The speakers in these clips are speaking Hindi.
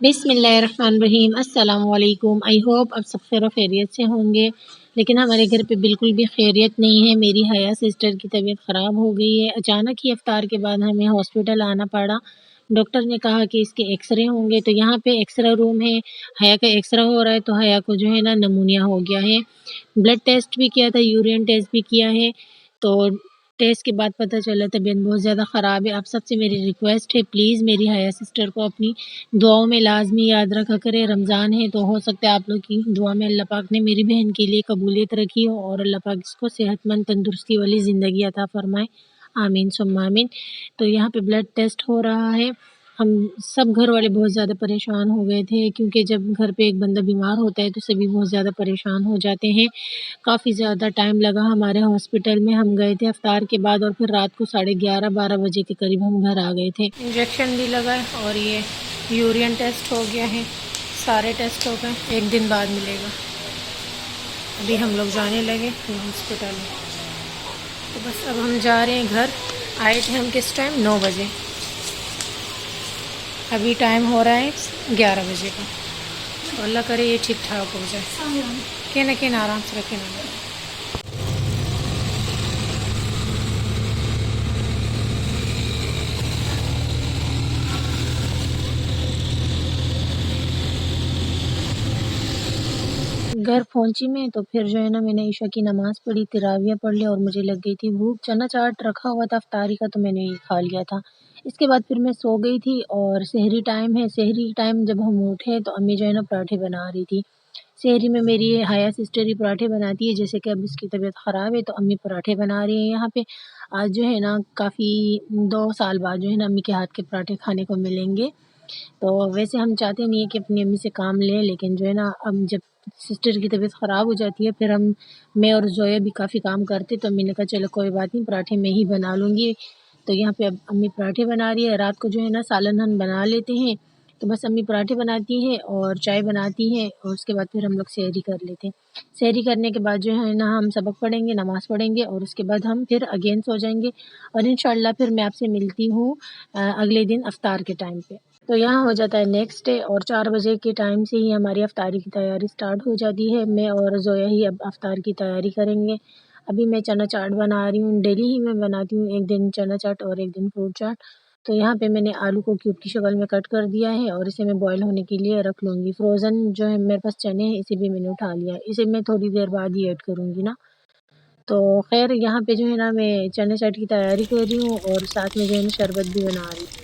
बिस्मिल्लाहिर्रहमानिर्रहीम। अस्सलाम वालेकुम। आई होप आप सब खैर खैरियत से होंगे, लेकिन हमारे घर पे बिल्कुल भी खैरियत नहीं है। मेरी हया सिस्टर की तबीयत ख़राब हो गई है। अचानक ही इफ्तार के बाद हमें हॉस्पिटल आना पड़ा। डॉक्टर ने कहा कि इसके एक्सरे होंगे, तो यहाँ पे एक्सरे रूम है। हया का एक्सरा हो रहा है, तो हया को जो है ना नमूनिया हो गया है। ब्लड टेस्ट भी किया था, यूरिन टेस्ट भी किया है, तो टेस्ट के बाद पता चला तबीयत बहुत ज़्यादा ख़राब है। आप सबसे मेरी रिक्वेस्ट है, प्लीज़ मेरी हया सिस्टर को अपनी दुआओं में लाज़मी याद रखा करें। रमज़ान है, तो हो सकता है आप लोग की दुआ में अल्लाह पाक ने मेरी बहन के लिए कबूलियत रखी हो और अल्लाह पाक इसको सेहतमंद तंदुरुस्ती वाली ज़िंदगी अता फ़रमाए। आमीन सुम्मा आमीन। तो यहाँ पे ब्लड टेस्ट हो रहा है। हम सब घर वाले बहुत ज़्यादा परेशान हो गए थे, क्योंकि जब घर पे एक बंदा बीमार होता है तो सभी बहुत ज़्यादा परेशान हो जाते हैं। काफ़ी ज़्यादा टाइम लगा हमारे हॉस्पिटल में। हम गए थे इफ्तार के बाद और फिर रात को 11:30-12 बजे के करीब हम घर आ गए थे। इंजेक्शन भी लगा है और ये यूरिन टेस्ट हो गया है। सारे टेस्ट हो गए, एक दिन बाद मिलेगा। अभी हम लोग जाने लगे हॉस्पिटल में, तो बस अब हम जा रहे हैं घर। आए थे हम किस टाइम? 9 बजे। अभी टाइम हो रहा है 11 बजे का। तो अल्लाह करे ये ठीक ठाक हो जाए। के न आराम से रखे ना। घर पहुंची मैं, तो फिर जो है ना मैंने ईशा की नमाज़ पढ़ी, तिरावियाँ पढ़ ली और मुझे लग गई थी भूख। चना चाट रखा हुआ था इफ्तारी का, तो मैंने ये खा लिया था। इसके बाद फिर मैं सो गई थी और सहरी टाइम है। सहरी टाइम जब हम उठे तो अम्मी जो है ना पराठे बना रही थी। सहरी में मेरी हया सिस्टर ही पराठे बनाती है। जैसे कि अब इसकी तबीयत ख़राब है, तो अम्मी पराठे बना रही है यहाँ पे। आज जो है ना काफ़ी 2 साल बाद जो है ना अम्मी के हाथ के पराठे खाने को मिलेंगे। तो वैसे हम चाहते नहीं है कि अपनी अम्मी से काम लें, लेकिन जो है ना अब जब सिस्टर की तबीयत ख़राब हो जाती है, फिर मैं और ज़ोया भी काफ़ी काम करते, तो अम्मी ने कहा चलो कोई बात नहीं, पराठे मैं ही बना लूँगी। तो यहाँ पे अब अम्मी पराठे बना रही है। रात को जो है ना सालन हम बना लेते हैं, तो बस अम्मी पराठे बनाती हैं और चाय बनाती हैं और उसके बाद फिर हम लोग सहरी कर लेते हैं। सहरी करने के बाद जो है ना हम सबक पढ़ेंगे, नमाज़ पढ़ेंगे और उसके बाद हम फिर अगेन सो जाएँगे और इंशाअल्लाह फिर मैं आपसे मिलती हूँ अगले दिन इफ्तार के टाइम पे। तो यहाँ हो जाता है नेक्स्ट डे और 4 बजे के टाइम से ही हमारी इफ्तारी की तैयारी स्टार्ट हो जाती है। मैं और ज़ोया ही अब इफ्तार की तैयारी करेंगे। अभी मैं चना चाट बना रही हूँ, डेली ही मैं बनाती हूँ, एक दिन चना चाट और एक दिन फ्रूट चाट। तो यहाँ पे मैंने आलू को क्यूब की शक्ल में कट कर दिया है और इसे मैं बॉयल होने के लिए रख लूँगी। फ्रोज़न जो है मेरे पास चने हैं, इसे भी मैंने उठा लिया है। इसे मैं थोड़ी देर बाद ही ऐड करूँगी ना। तो ख़ैर यहाँ पे जो है ना मैं चने चाट की तैयारी कर रही हूँ और साथ में जो है ना शरबत भी बना रही हूँ।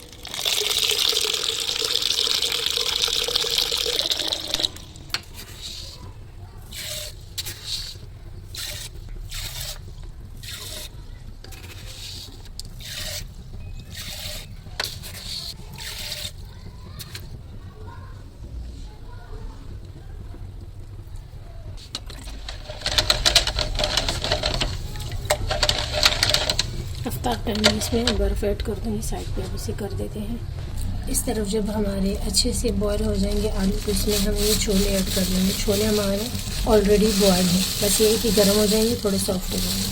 इफ्तार टाइम में इसमें बर्फ़ ऐड कर दूँगी साइड पे। अब इसे कर देते हैं इस तरफ। जब हमारे अच्छे से बॉयल हो जाएंगे आलू, तो इसमें हम ये छोले ऐड कर देंगे। छोले हमारे ऑलरेडी बॉयल हैं, बस ये कि गर्म हो जाएंगे, थोड़े सॉफ्ट हो जाएंगे।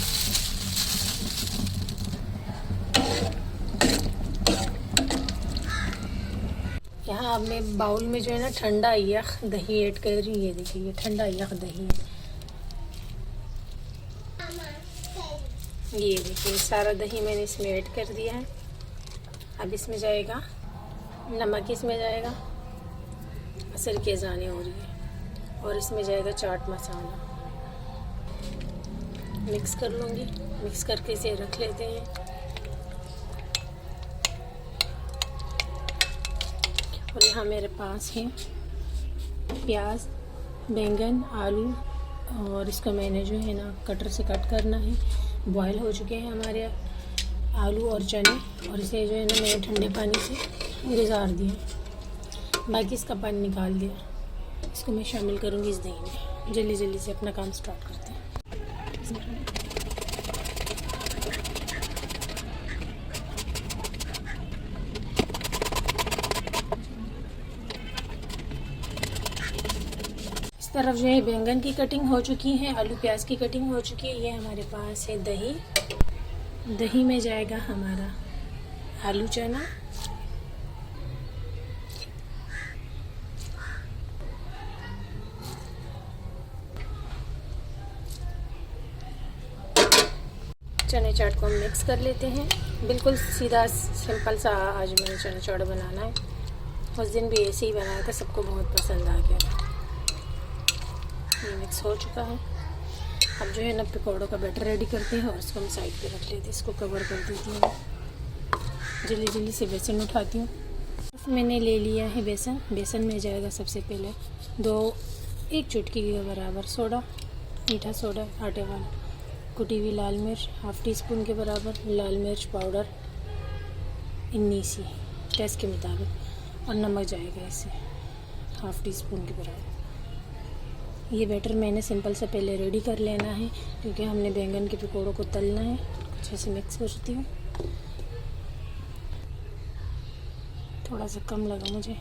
यहाँ अब मैं बाउल में जो है ना ठंडा यख दही ऐड कर रही हूँ। ये देखिए, ये ठंडा यख दही है। ये देखिए सारा दही मैंने इसमें ऐड कर दिया है। अब इसमें जाएगा नमक, इसमें जाएगा, असर की अज़ानें हो रही है, और इसमें जाएगा चाट मसाला। मिक्स कर लूँगी, मिक्स करके इसे रख लेते हैं। और यहाँ मेरे पास है प्याज, बैंगन, आलू, और इसका मैंने जो है ना कटर से कट करना है। बॉयल हो चुके हैं हमारे आलू और चने, और इसे जो है ना मैंने ठंडे पानी से गुजार दिया, बाकी इसका पानी निकाल दिया। इसको मैं शामिल करूँगी इस दही में। जल्दी जल्दी से अपना काम स्टार्ट करते हैं। इस तरफ जो है बैंगन की कटिंग हो चुकी है, आलू प्याज की कटिंग हो चुकी है। ये हमारे पास है दही। दही में जाएगा हमारा आलू चना, चने चाट को हम मिक्स कर लेते हैं। बिल्कुल सीधा सिंपल सा आज मैंने चने चाट बनाना है। उस दिन भी ऐसे ही बनाया था, सबको बहुत पसंद आ गया था। ये मिक्स हो चुका है। अब जो है ना पकौड़ों का बैटर रेडी करते हैं और इसको हम साइड पे रख लेते हैं। इसको कवर कर देती हूँ। जल्दी जल्दी से बेसन उठाती हूँ। मैंने ले लिया है बेसन। बेसन में जाएगा सबसे पहले एक चुटकी के बराबर सोडा, मीठा सोडा आटे वाला, कुटी हुई लाल मिर्च, हाफ़ टी स्पून के बराबर लाल मिर्च पाउडर, इन्नी सी टेस्ट के मुताबिक, और नमक जाएगा इसे हाफ़ टी स्पून के बराबर। ये बैटर मैंने सिंपल सा पहले रेडी कर लेना है क्योंकि हमने बैंगन के पकौड़ों को तलना है। अच्छे से मिक्स करती हूँ। थोड़ा सा कम लगा मुझे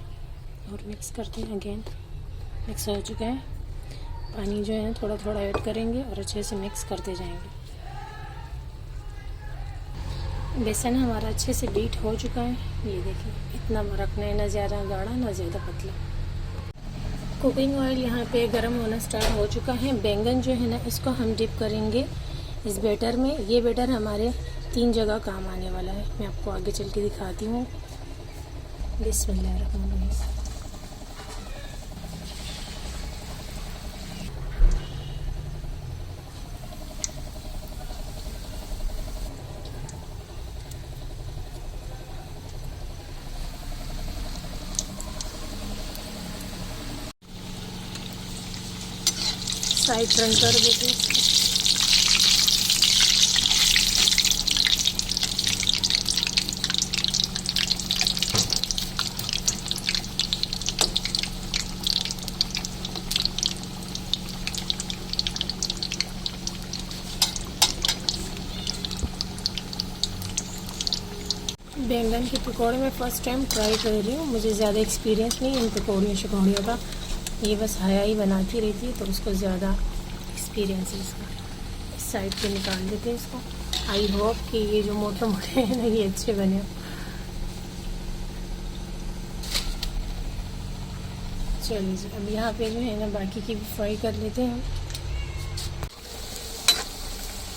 और मिक्स करते हैं। अगेन मिक्स हो चुका है। पानी जो है थोड़ा थोड़ा ऐड करेंगे और अच्छे से मिक्स करते जाएंगे। बेसन हमारा अच्छे से बीट हो चुका है। ये देखिए, इतना रखना है, ना ज़्यादा गाढ़ा ना ज़्यादा पतला। कुकिंग ऑयल यहाँ पे गर्म होना स्टार्ट हो चुका है। बैंगन जो है ना इसको हम डिप करेंगे इस बैटर में। ये बैटर हमारे 3 जगह काम आने वाला है। मैं आपको आगे चल के दिखाती हूँ। बिस्मिल्लाहिर्रहमानिर्रहीम। साइड टर्न कर देते हैं। बैंगन के पकौड़े में फ़र्स्ट टाइम ट्राई कर रही हूँ। मुझे ज़्यादा एक्सपीरियंस नहीं इन पकौड़ियों शकौड़ियों का। ये बस हया ही बनाती रहती है तो उसको ज़्यादा एक्सपीरियंस है इसका। इस साइड पे निकाल देते हैं इसको। आई होप कि ये जो मोटे मोटे हैं ना ये अच्छे बने। चलिए अब यहाँ पे जो है ना बाकी की भी फ्राई कर लेते हैं।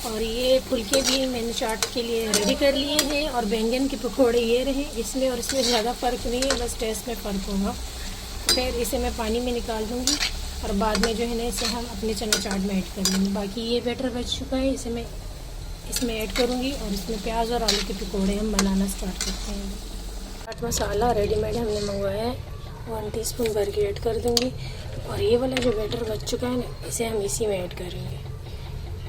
और ये फुलके भी मैंने चाट के लिए रेडी कर लिए हैं। और बैंगन के पकौड़े ये रहे। इसमें और इसमें ज़्यादा फ़र्क नहीं है, बस टेस्ट में फ़र्क होगा। फिर इसे मैं पानी में निकाल दूँगी और बाद में जो है ना इसे हम अपने चना चाट में ऐड कर लेंगे। बाकी ये बैटर बच चुका है, इसे मैं इसमें ऐड करूँगी और इसमें प्याज और आलू के पकौड़े हम बनाना स्टार्ट करते हैं। चाट मसाला रेडीमेड हमने मंगवाया है, 1 टीस्पून भर के ऐड कर दूँगी। और ये वाला जो बैटर बच चुका है ना इसे हम इसी में ऐड करेंगे।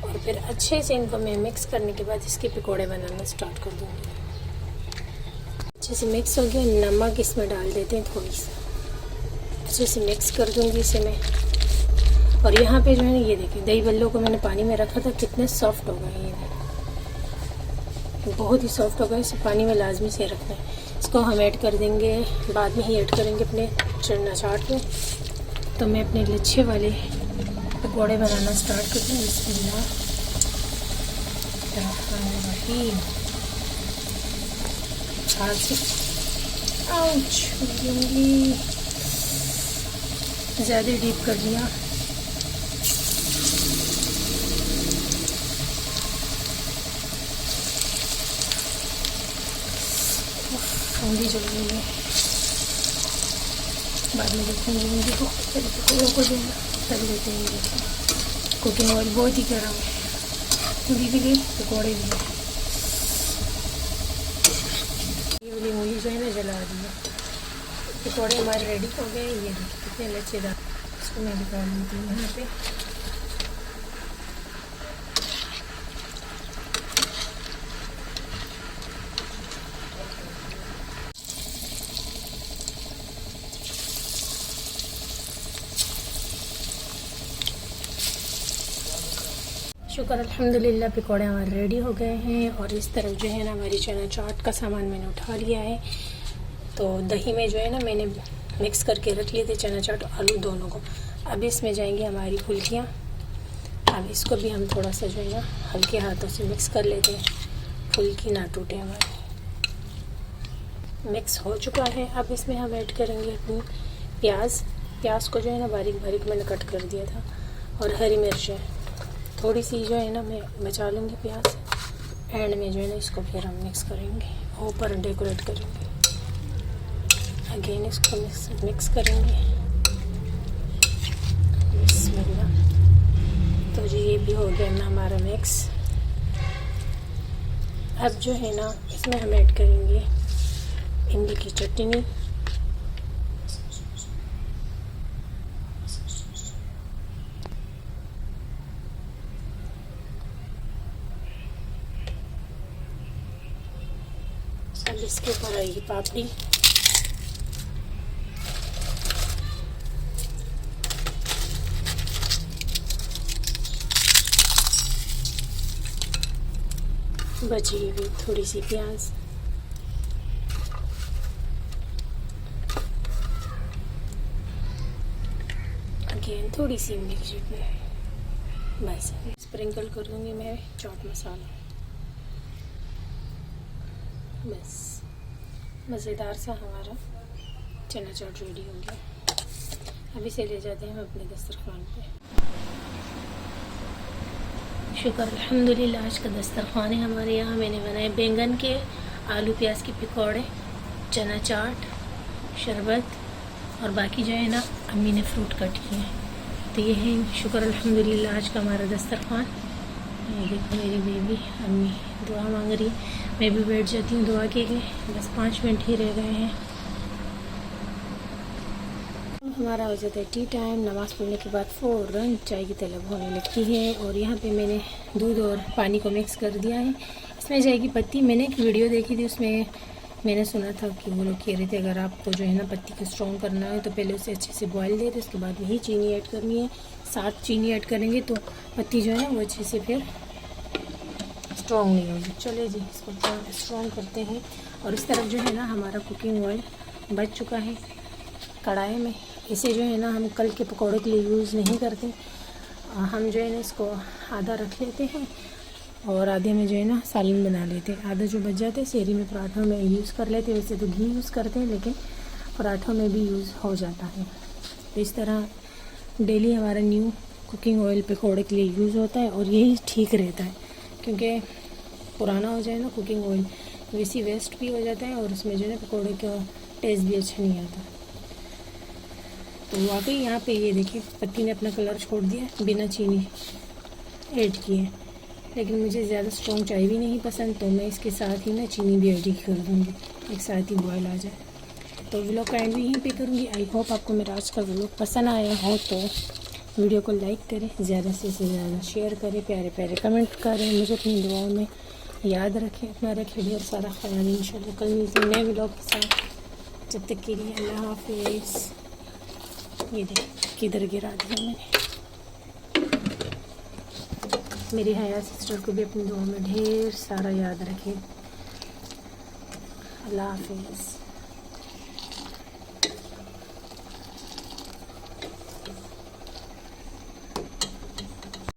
और फिर अच्छे से इनको मैं मिक्स करने के बाद इसके पकौड़े बनाना स्टार्ट कर दूँगी। अच्छे से मिक्स हो गया। नमक इसमें डाल देते हैं थोड़ी सी। अच्छे से मिक्स कर दूँगी इसे मैं। और यहाँ पे जो है ना ये देखिए, दही बल्लों को मैंने पानी में रखा था, कितने सॉफ्ट हो गए ये, बहुत ही सॉफ्ट हो गए। इसे पानी में लाजमी से रखना है। इसको हम ऐड कर देंगे, बाद में ही ऐड करेंगे अपने चना चाट में। तो मैं अपने लच्छे वाले पकौड़े बनाना स्टार्ट करती हूँ। बिस्मिल्लाह। ज़्यादा डीप कर दिया। ठंडी चल रही है। बाद में देखेंगे मुझे को पकौड़ों को देना कर देते हैं। देखिए कुकिंग ऑयल बहुत ही गर्म है। पूरी भी गई, पकौड़े भी। ये वाली मूली जो है ना जला दी है। पकौड़े हमारे रेडी हो गए। ये देखिए कितने लच्छेदार। इसको मैं निकाल लेती हूँ यहाँ पे। शुक्र अल्हम्दुलिल्लाह पकौड़े हमारे रेडी हो गए हैं। और इस तरफ जो है ना हमारी चना चाट का सामान मैंने उठा लिया है। तो दही में जो है ना मैंने मिक्स करके रख लिए थे चना चाट और आलू दोनों को। अब इसमें जाएंगी हमारी फुल्कियाँ। अब इसको भी हम थोड़ा सा जो है ना हल्के हाथों से मिक्स कर लेते हैं, फुल्की ना टूटे हमारी। मिक्स हो चुका है। अब इसमें हम ऐड करेंगे अपनी प्याज को जो है ना बारीक बारीक मैंने कट कर दिया था। और हरी मिर्चें थोड़ी सी जो है ना मैं बचा लूँगी प्याज। एंड में जो है ना इसको फिर हम मिक्स करेंगे, ऊपर डेकोरेट करेंगे। अगेन इसको मिक्स करेंगे। बिस्मिल्लाह। तो जी ये भी हो गया ना हमारा मिक्स। अब जो है ना इसमें हम ऐड करेंगे इमली की चटनी। अब इसके ऊपर आएगी पापड़ी। बची हुई थोड़ी सी प्याज। अगेन थोड़ी सी इमली की चटनी। बस स्प्रिंकल कर दूंगी मैं चाट मसाला। बस मज़ेदार सा हमारा चना चाट रेडी हो गया। अभी से ले जाते हैं हम अपने दस्तरखान पे। शुक्र अल्हम्दुलिल्लाह, आज का दस्तरखान है हमारे यहाँ। मैंने बनाए बैंगन के, आलू प्याज के पकौड़े, चना चाट, शरबत और बाकी जो है ना अम्मी ने फ्रूट कट किए हैं। तो ये है शुक्र अल्हम्दुलिल्लाह आज का हमारा दस्तरखान। ये देखो मेरी बेबी अम्मी दुआ मांग रही है। मैं भी बैठ जाती हूँ दुआ के लिए। बस 5 मिनट ही रह गए हैं। हमारा हो जाता है टी टाइम। नमाज़ पढ़ने के बाद फ़ौरन चाय की तलब होने लगती है। और यहाँ पे मैंने दूध और पानी को मिक्स कर दिया है। इसमें जाएगी पत्ती। मैंने एक वीडियो देखी थी, उसमें मैंने सुना था कि वो लोग कह रहे थे अगर आपको जो है ना पत्ती को स्ट्रॉन्ग करना है तो पहले उसे अच्छे से बॉयल दे दे, उसके बाद यही चीनी ऐड करनी है। साथ चीनी ऐड करेंगे तो पत्ती जो है ना वो अच्छे से फिर स्ट्रॉन्ग नहीं होगी। चले जी इसको स्ट्रॉन्ग करते हैं। और इस तरफ जो है ना हमारा कुकिंग ऑयल बच चुका है कढ़ाई में। इसे जो है ना हम कल के पकौड़े के लिए यूज़ नहीं करते। हम जो है ना इसको आधा रख लेते हैं और आधे में जो है ना सालन बना लेते हैं। आधा जो बच जाते हैं सेहरी में पराठों में यूज़ कर लेते हैं। वैसे तो घी यूज़ करते हैं लेकिन पराठों में भी यूज़ हो जाता है। तो इस तरह डेली हमारा न्यू कुकिंग ऑयल पकौड़े के लिए यूज़ होता है और यही ठीक रहता है, क्योंकि पुराना हो जाए ना कुकिंग ऑयल वैसे वेस्ट भी हो जाता है और उसमें जो है ना पकौड़े का टेस्ट भी अच्छा नहीं आता। तो वाकई यहाँ पे ये देखिए पत्ती ने अपना कलर छोड़ दिया बिना चीनी ऐड किए। लेकिन मुझे ज़्यादा स्ट्रॉन्ग चाय भी नहीं पसंद, तो मैं इसके साथ ही ना चीनी भी ऐड कर दूँगी, एक साथ ही बॉयल आ जाए। तो व्लॉग का एंड भी यहीं पे करूँगी। आई होप आपको मेरा आज का व्लॉग पसंद आया हो तो वीडियो को लाइक करें, ज़्यादा से ज़्यादा शेयर करें, प्यारे प्यारे कमेंट करें, मुझे अपनी दुआओं में याद रखें। अपना रखें ढेर सारा ख्याल। इंशाल्लाह कल मिलते नए व्लॉग के साथ। जब तक के लिए अल्लाह हाफिज़। ये देख किधर गिरा दिया मैंने। मेरी हया सिस्टर को भी अपनी दुआ में ढेर सारा याद रखें। अल्लाह हाफिज़।